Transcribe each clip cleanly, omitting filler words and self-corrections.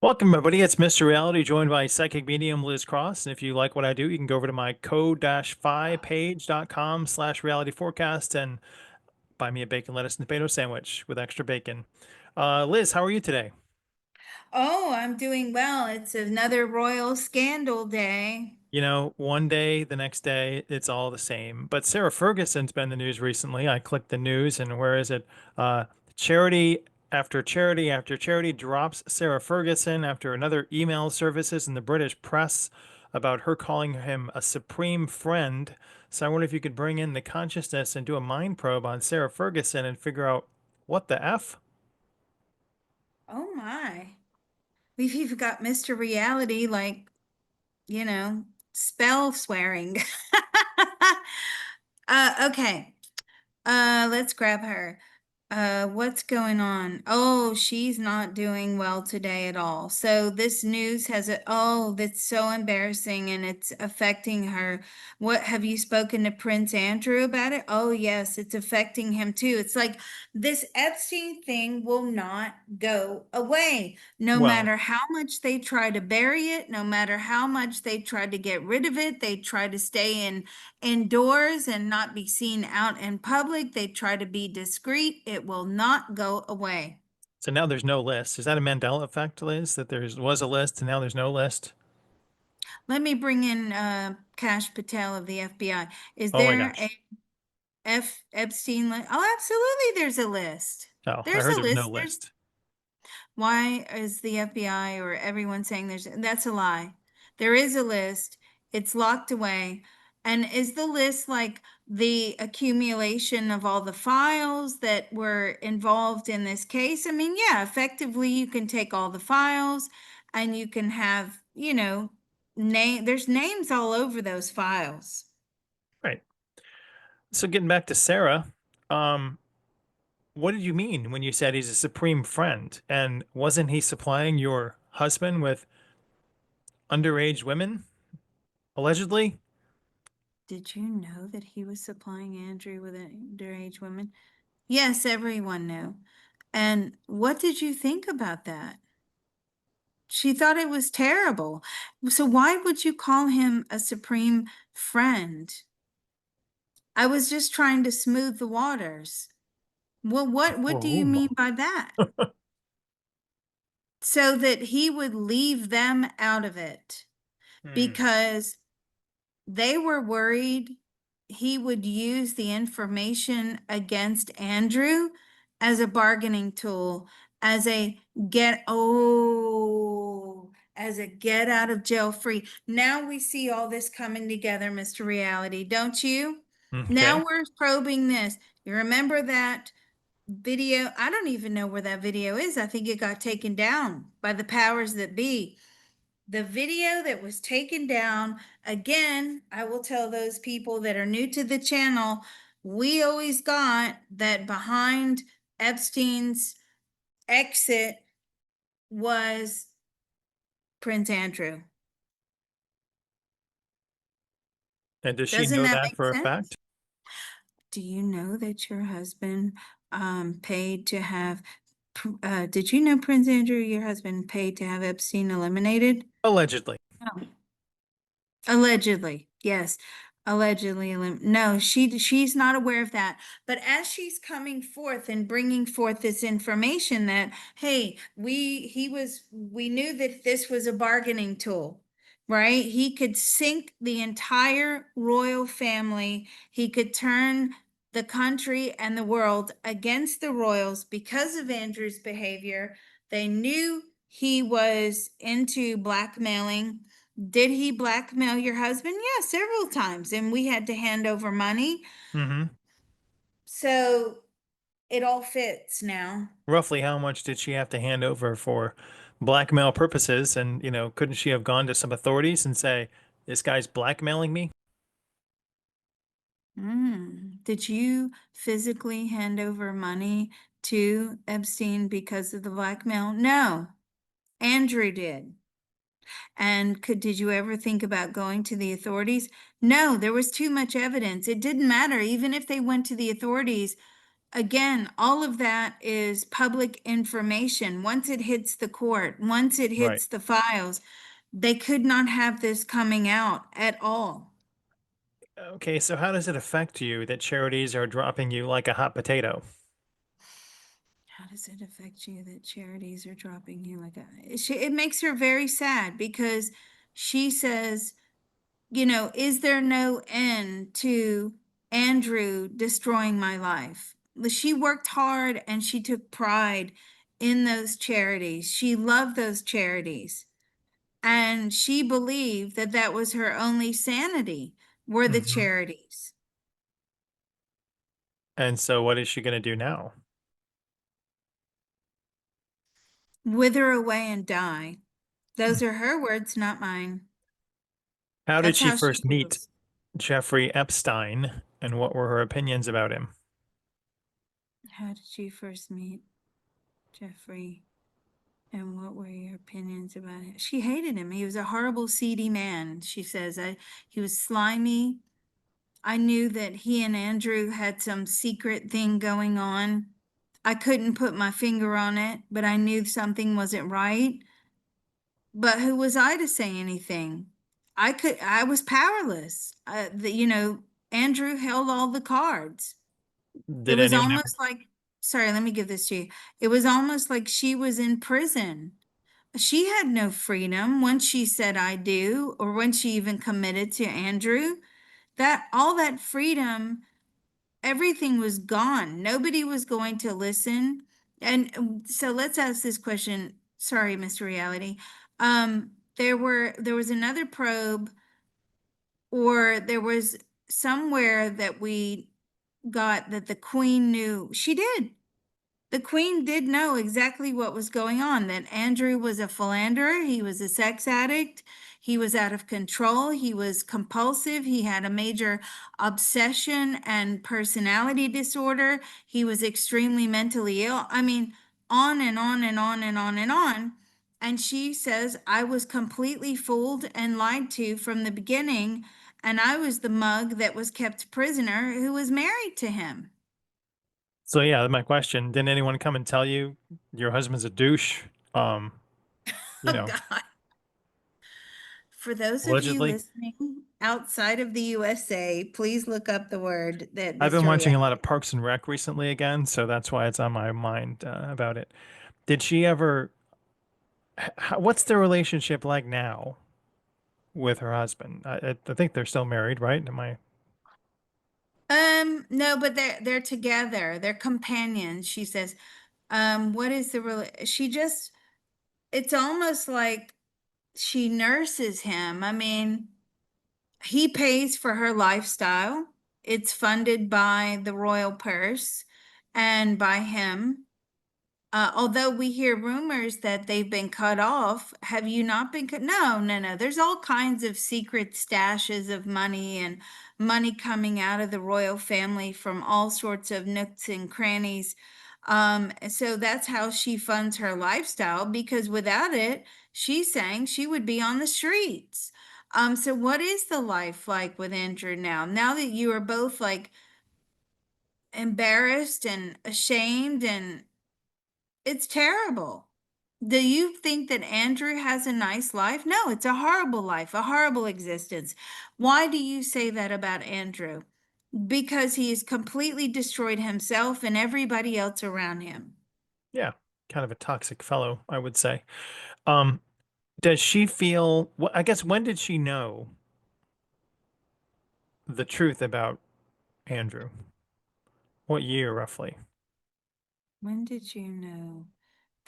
Welcome, everybody. It's Mr. Reality, joined by psychic medium Liz Cross. And if you like what I do, you can go over to my code-5page.com/reality forecast and buy me a bacon, lettuce, and tomato sandwich with extra bacon. Liz, how are you today? Oh, I'm doing well. It's another royal scandal day. One day, the next day, it's all the same. But Sarah Ferguson's been in the news recently. I clicked the news, and where is it? Charity after charity after charity drops Sarah Ferguson after another email surfaces in the British press about her calling him a supreme friend. So I wonder if you could bring in the consciousness and do a mind probe on Sarah Ferguson and figure out what the F? Oh my. We've even got Mr. Reality, like, you know, spell swearing. Okay. Let's grab her. What's going on? Oh, she's not doing well today at all. So this news that's so embarrassing and it's affecting her. What, have you spoken to Prince Andrew about it? Oh, yes, it's affecting him too. It's like this Epstein thing will not go away. No Well, matter how much they try to bury it, no matter how much they try to get rid of it, they try to stay indoors and not be seen out in public. They try to be discreet. It will not go away. so now there's no list. Is that a Mandela effect, Liz, that there was a list and now there's no list? Let me bring in Kash Patel of the FBI. Is Oh my there a gosh. F Epstein list? Oh, absolutely. There's a list. Oh, I There's heard a there was no list. There's list. Why is the FBI or everyone saying that's a lie? There is a list. It's locked away. And is the list like the accumulation of all the files that were involved in this case? I mean, yeah, effectively you can take all the files and you can have, there's names all over those files. Right. So getting back to Sarah, um, what did you mean when you said he's a supreme friend? And wasn't he supplying your husband with underage women, allegedly? Did you know that he was supplying Andrew with underage women? Yes, everyone knew. And what did you think about that? She thought it was terrible. So why would you call him a supreme friend? I was just trying to smooth the waters. Well, what do you Oh. mean by that? So that he would leave them out of it Hmm. because they were worried he would use the information against Andrew as a bargaining tool, as a as a get out of jail free. Now we see all this coming together, Mr. Reality, don't you? Okay. Now we're probing this. You remember that video? I don't even know where that video is. I think it got taken down by the powers that be. The video that was taken down, again, I will tell those people that are new to the channel, we always got that behind Epstein's exit was Prince Andrew. And does she Doesn't know that that make for a sense? fact? Do you know that your husband paid to have, did you know Prince Andrew, your husband, paid to have Epstein eliminated? Allegedly. No. Allegedly, yes. Allegedly, no, she's not aware of that. But as she's coming forth and bringing forth this information that, hey, we knew that this was a bargaining tool, right? He could sink the entire royal family. He could turn the country and the world against the royals because of Andrew's behavior. They knew he was into blackmailing. Did he blackmail your husband? Yeah, several times. And we had to hand over money. Hmm. So it all fits now. Roughly how much did she have to hand over for blackmail purposes? And, couldn't she have gone to some authorities and say, this guy's blackmailing me? Did you physically hand over money to Epstein because of the blackmail? No, Andrew did. And did you ever think about going to the authorities? No, there was too much evidence. It didn't matter. Even if they went to the authorities, again, all of that is public information. Once it hits the court, once it Right. hits the files, they could not have this coming out at all. Okay, so how does it affect you that charities are dropping you like a hot potato? How does it affect you that charities are dropping you like a, it makes her very sad because she says, is there no end to Andrew destroying my life? She worked hard and she took pride in those charities. She loved those charities. And she believed that that was her only sanity, were the Hmm. charities. And so what is she going to do now? Wither away and die. Those are her words, not mine. How did That's she how she first meet feels. Jeffrey Epstein, and what were her opinions about him? How did you first meet Jeffrey? And what were your opinions about it? She hated him. He was a horrible, seedy man. She says, he was slimy. I knew that he and Andrew had some secret thing going on. I couldn't put my finger on it, but I knew something wasn't right. But who was I to say anything? I was powerless. Andrew held all the cards. It Did was anyone ever? almost like, sorry, let me give this to you. It was almost like she was in prison. She had no freedom once she said I do, or when she even committed to Andrew. That all that freedom, everything was gone. Nobody was going to listen. And so let's ask this question. Sorry, Mr. Reality. There was another probe, or there was somewhere that we got that the Queen knew. She did. The Queen did know exactly what was going on, that Andrew was a philanderer, he was a sex addict, he was out of control, he was compulsive, he had a major obsession and personality disorder, he was extremely mentally ill. I mean, on and on and on and on and on. And she says, I was completely fooled and lied to from the beginning, and I was the mug that was kept prisoner who was married to him. So yeah, my question, didn't anyone come and tell you your husband's a douche? Um, you Oh, know, God. For those of you allegedly. listening outside of the USA, please look up the word that I've been Mr. watching a lot Reality. of Parks and Rec recently again, so that's why it's on my mind about it. Did she ever, what's their relationship like now with her husband? I think they're still married, right? Am I? No, but they're together. They're companions. She says, what is the real? She just, it's almost like she nurses him. I mean, he pays for her lifestyle. It's funded by the royal purse and by him. Although we hear rumors that they've been cut off, have you not been cut? No, no, no. There's all kinds of secret stashes of money and money coming out of the royal family from all sorts of nooks and crannies. So that's how she funds her lifestyle, because without it, she's saying she would be on the streets. So what is the life like with Andrew now? Now that you are both like embarrassed and ashamed, and it's terrible. Do you think that Andrew has a nice life? No, it's a horrible life, a horrible existence. Why do you say that about Andrew? Because he has completely destroyed himself and everybody else around him. Yeah, kind of a toxic fellow, I would say. Um, does she feel, I guess, when did she know the truth about Andrew? What year roughly? When did you know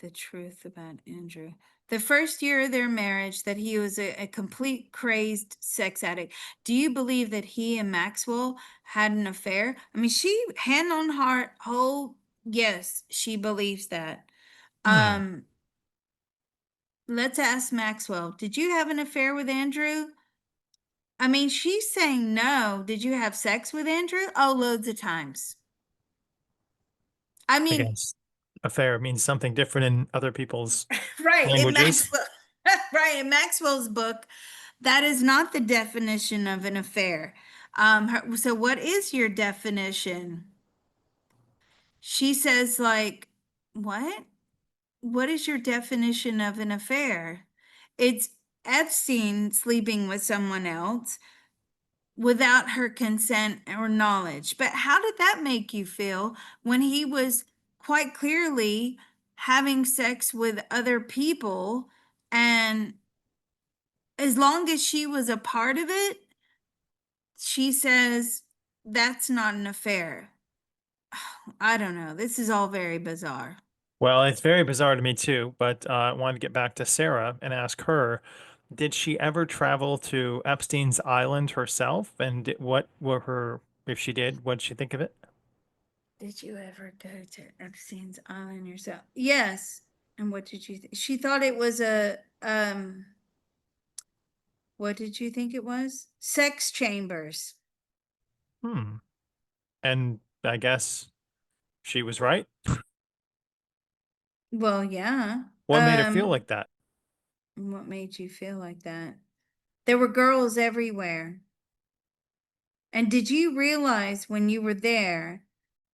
the truth about Andrew? The first year of their marriage, that he was a complete crazed sex addict. Do you believe that he and Maxwell had an affair? I mean, she, hand on heart, whole, yes, she believes that. Hmm. Um, let's ask Maxwell. Did you have an affair with Andrew? I mean, she's saying no. Did you have sex with Andrew? Oh, loads of times. I I mean, guess affair means something different in other people's right, in languages. Maxwell, right, in Maxwell's book, that is not the definition of an affair. So what is your definition? she says, like, what? What is your definition of an affair? It's Epstein sleeping with someone else without her consent or knowledge. But how did that make you feel when he was quite clearly having sex with other people? And as long as she was a part of it, she says that's not an affair. I don't know. This is all very bizarre. Well, it's very bizarre to me too, but I wanted to get back to Sarah and ask her, did she ever travel to Epstein's Island herself? And what were her, if she did, what did she think of it? Did you ever go to Epstein's Island yourself? Yes. And what did you think? She thought it was a what did you think it was? Sex chambers. Hmm. And I guess she was right. Well, yeah. What made her feel like that? What made you feel like that? There were girls everywhere. And did you realize when you were there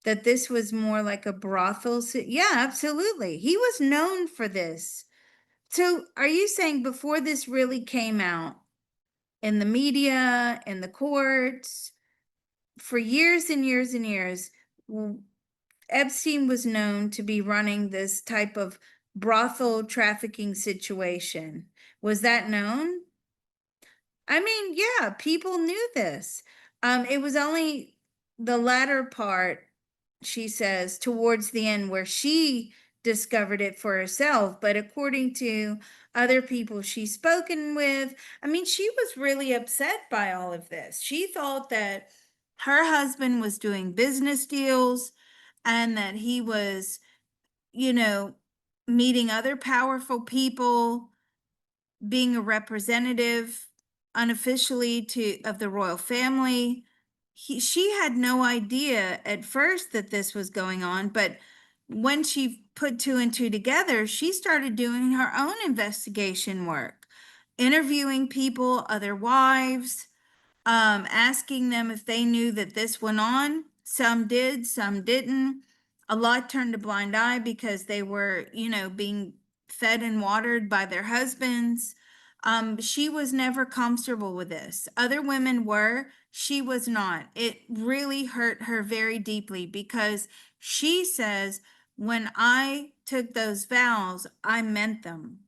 that this was more like a brothel? Yeah, absolutely. He was known for this. So, are you saying before this really came out in the media, in the courts, for years and years and years, Epstein was known to be running this type of brothel trafficking situation? Was that known? I mean, yeah, people knew this. It was only the latter part, she says, towards the end where she discovered it for herself. But according to other people she's spoken with, I mean, she was really upset by all of this. She thought that her husband was doing business deals and that he was, you know, meeting other powerful people, being a representative unofficially to of the royal family. She had no idea at first that this was going on, but when she put two and two together, she started doing her own investigation work, interviewing people, other wives, asking them if they knew that this went on. Some did, some didn't. A lot turned a blind eye because they were, being fed and watered by their husbands. She was never comfortable with this. Other women were, she was not. It really hurt her very deeply because she says, when I took those vows, I meant them.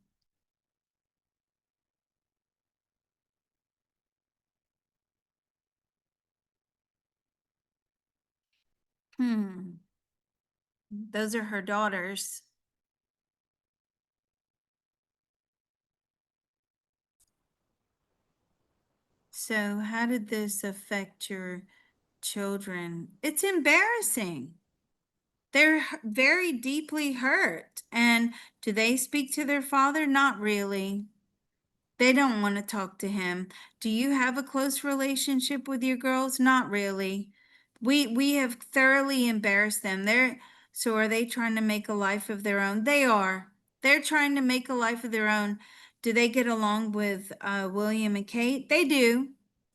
Hmm. Those are her daughters. So, how did this affect your children? It's embarrassing. They're very deeply hurt. And do they speak to their father? Not really. They don't want to talk to him. Do you have a close relationship with your girls? Not really. We have thoroughly embarrassed them. So are they trying to make a life of their own? They are. They're trying to make a life of their own. Do they get along with William and Kate? They do.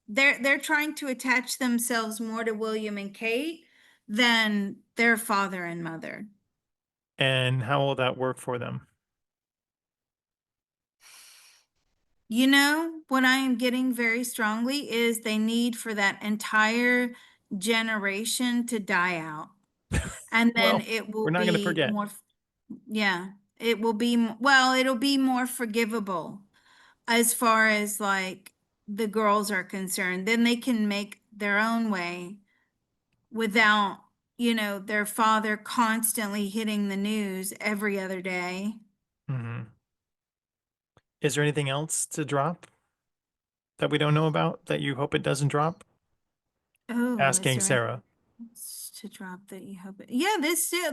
They're trying to attach themselves more to William and Kate than their father and mother. And how will that work for them? What I am getting very strongly is they need for that entire generation to die out. And then Well, it we're will not going to be forget. more, yeah, it will be, well, it'll be more forgivable as far as like the girls are concerned. Then they can make their own way without, their father constantly hitting the news every other day. Hmm. Is there anything else to drop that we don't know about that you hope it doesn't drop? Oh, is Asking there anything Sarah. else to drop that you hope? Yeah,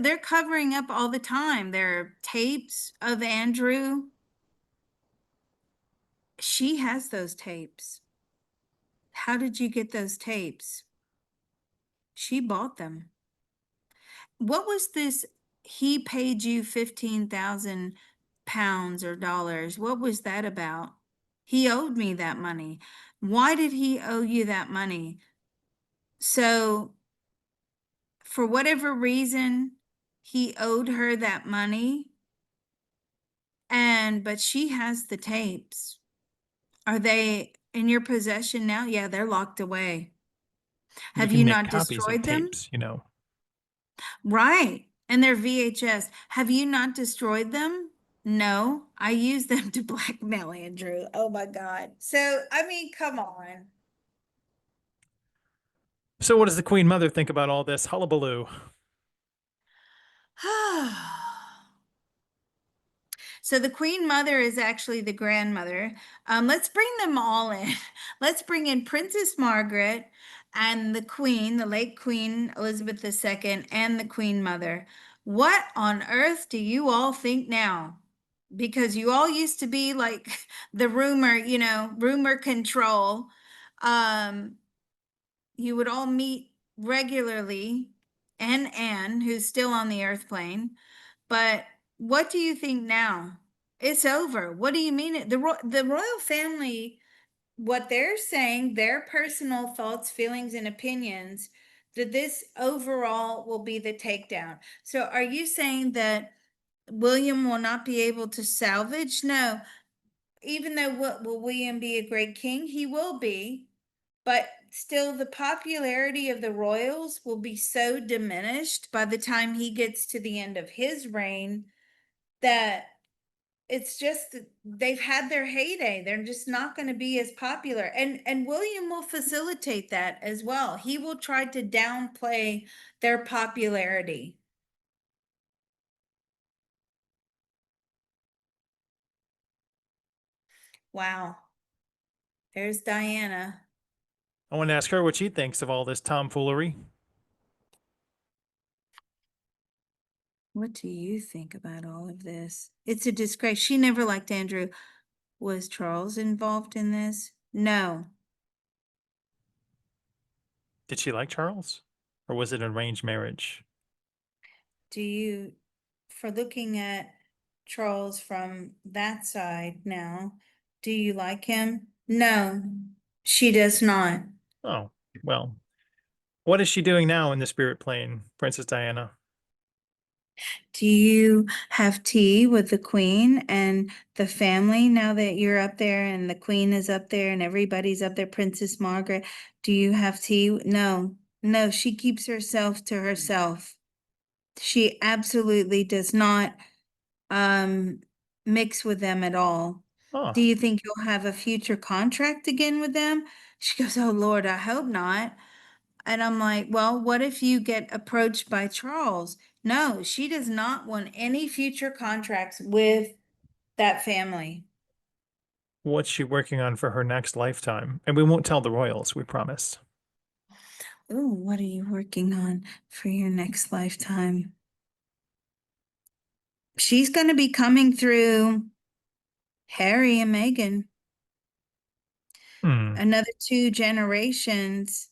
they're covering up all the time. There are tapes of Andrew. She has those tapes. How did you get those tapes? She bought them. What was this? He paid you 15,000 pounds or dollars. What was that about? He owed me that money. Why did he owe you that money? So, for whatever reason, he owed her that money, but she has the tapes. Are they in your possession now? Yeah, they're locked away. You Have can you make not copies of destroyed them? tapes, you know. Right. And they're VHS. Have you not destroyed them? No, I use them to blackmail Andrew. Oh my God. So, I mean, come on. So what does the Queen Mother think about all this hullabaloo? So the Queen Mother is actually the grandmother. Let's bring them all in. Let's bring in Princess Margaret and the Queen, the late Queen Elizabeth II, and the Queen Mother. What on earth do you all think now? Because you all used to be like the rumor, rumor control. Um, you would all meet regularly, and Anne, who's still on the earth plane. But what do you think now? It's over. What do you mean? The royal family, what they're saying, their personal thoughts, feelings, and opinions, that this overall will be the takedown. So are you saying that William will not be able to salvage? No. Even though will William be a great king? He will be. But still, the popularity of the royals will be so diminished by the time he gets to the end of his reign that it's just they've had their heyday. They're just not going to be as popular. And William will facilitate that as well. He will try to downplay their popularity. Wow. There's Diana. I want to ask her what she thinks of all this tomfoolery. What do you think about all of this? It's a disgrace. She never liked Andrew. Was Charles involved in this? No. Did she like Charles? Or was it an arranged marriage? Do you, for looking at Charles from that side now, do you like him? No, she does not. Oh, well, what is she doing now in the spirit plane, Princess Diana? Do you have tea with the queen and the family now that you're up there and the queen is up there and everybody's up there, Princess Margaret? Do you have tea? No, no, she keeps herself to herself. She absolutely does not um mix with them at all. Do Oh, you think you'll have a future contract again with them? She goes, oh Lord, I hope not. And I'm like, well, what if you get approached by Charles? No, she does not want any future contracts with that family. what's she working on for her next lifetime? And we won't tell the royals, we promise. Oh, what are you working on for your next lifetime? She's going to be coming through Harry and Meghan, Hmm. another 2 generations,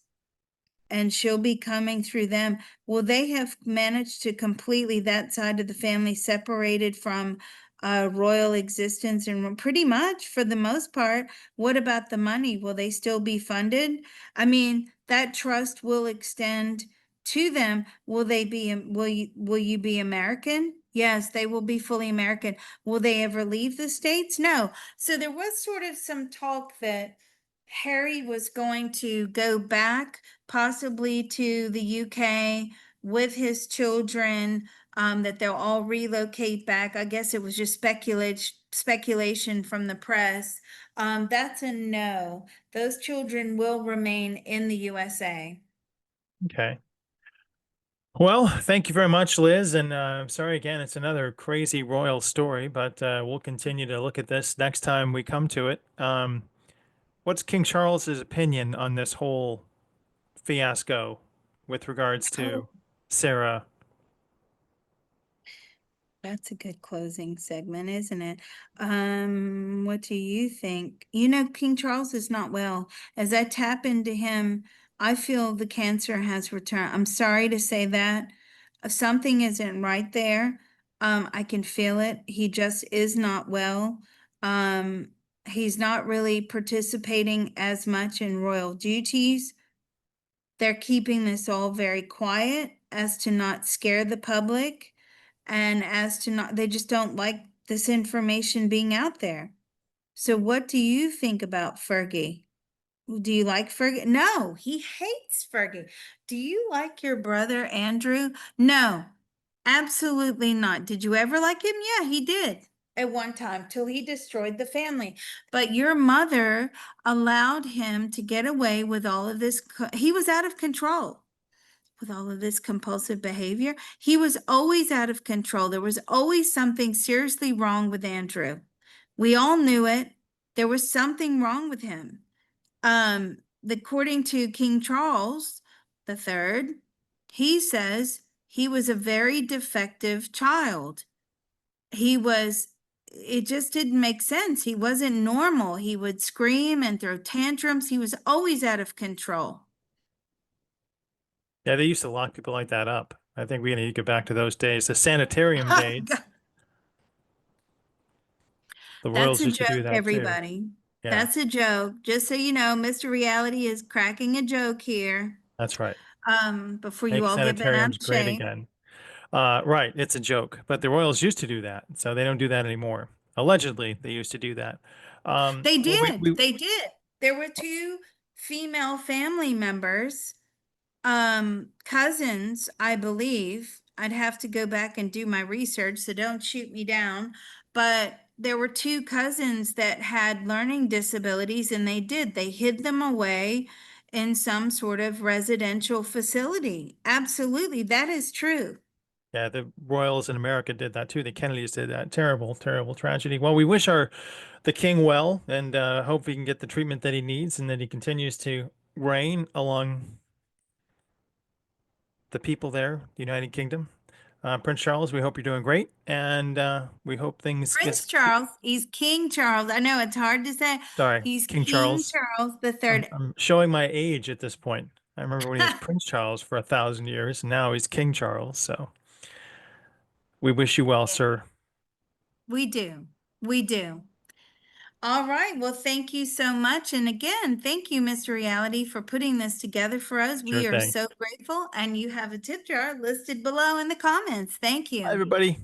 and she'll be coming through them. Well, they have managed to completely that side of the family separated from royal existence and pretty much for the most part. What about the money? Will they still be funded? I mean, that trust will extend to them. Will you be American? Yes, they will be fully American. Will they ever leave the States? No. So there was sort of some talk that Harry was going to go back possibly to the UK with his children, that they'll all relocate back. I guess it was just speculation from the press. That's a no. Those children will remain in the USA. Okay. Well, thank you very much, Liz. And I'm sorry again, it's another crazy royal story, but we'll continue to look at this next time we come to it. What's King Charles's opinion on this whole fiasco with regards Oh, to Sarah? that's a good closing segment, isn't it? What do you think? King Charles is not well. As I tap into him, I feel the cancer has returned. I'm sorry to say that. Something isn't right there. I can feel it. He just is not well. Um, he's not really participating as much in royal duties. They're keeping this all very quiet as to not scare the public. and as to not, they just don't like this information being out there. So what do you think about Fergie? Do you like Fergie? No, he hates Fergie. Do you like your brother Andrew? No, absolutely not. Did you ever like him? Yeah, he did at one time till he destroyed the family. But your mother allowed him to get away with all of this. He was out of control with all of this compulsive behavior. He was always out of control. There was always something seriously wrong with Andrew. We all knew it. There was something wrong with him. According to King Charles III, he says he was a very defective child. He was, it just didn't make sense. He wasn't normal. He would scream and throw tantrums. He was always out of control. Yeah, they used to lock people like that up. I think we need to get back to those days, the sanitarium days. The That's royals a used to do joke, that too. everybody. Yeah, That's a joke. Just so you know, Mr. Reality is cracking a joke here. that's right. Before you Make all get bent out sanitariums of great shape. again. Right, it's a joke, but the royals used to do that, so they don't do that anymore. Allegedly, they used to do that. They Well, did. They did. There were two female family members, cousins, I believe. I'd have to go back and do my research, so don't shoot me down. But there were two cousins that had learning disabilities, and they did. They hid them away in some sort of residential facility. Absolutely. That is true. yeah, the royals in America did that too. The Kennedys did that. Terrible, terrible tragedy. Well, we wish our the king well, and hope he can get the treatment that he needs, and that he continues to reign along the people there, the United Kingdom. Prince Charles, we hope you're doing great, and we hope things get. Prince Charles, he's King Charles. I know it's hard to say. Sorry, He's King King Charles. Charles the I'm, Third. I'm showing my age at this point. I remember when he was Prince Charles for 1,000 years. Now he's King Charles. So we wish you well, sir. We do. We do. All right. Well, thank you so much. And again, thank you, Mr. Reality, for putting this together for us. Sure We are thing. so grateful. And you have a tip jar listed below in the comments. Thank Bye, you. everybody.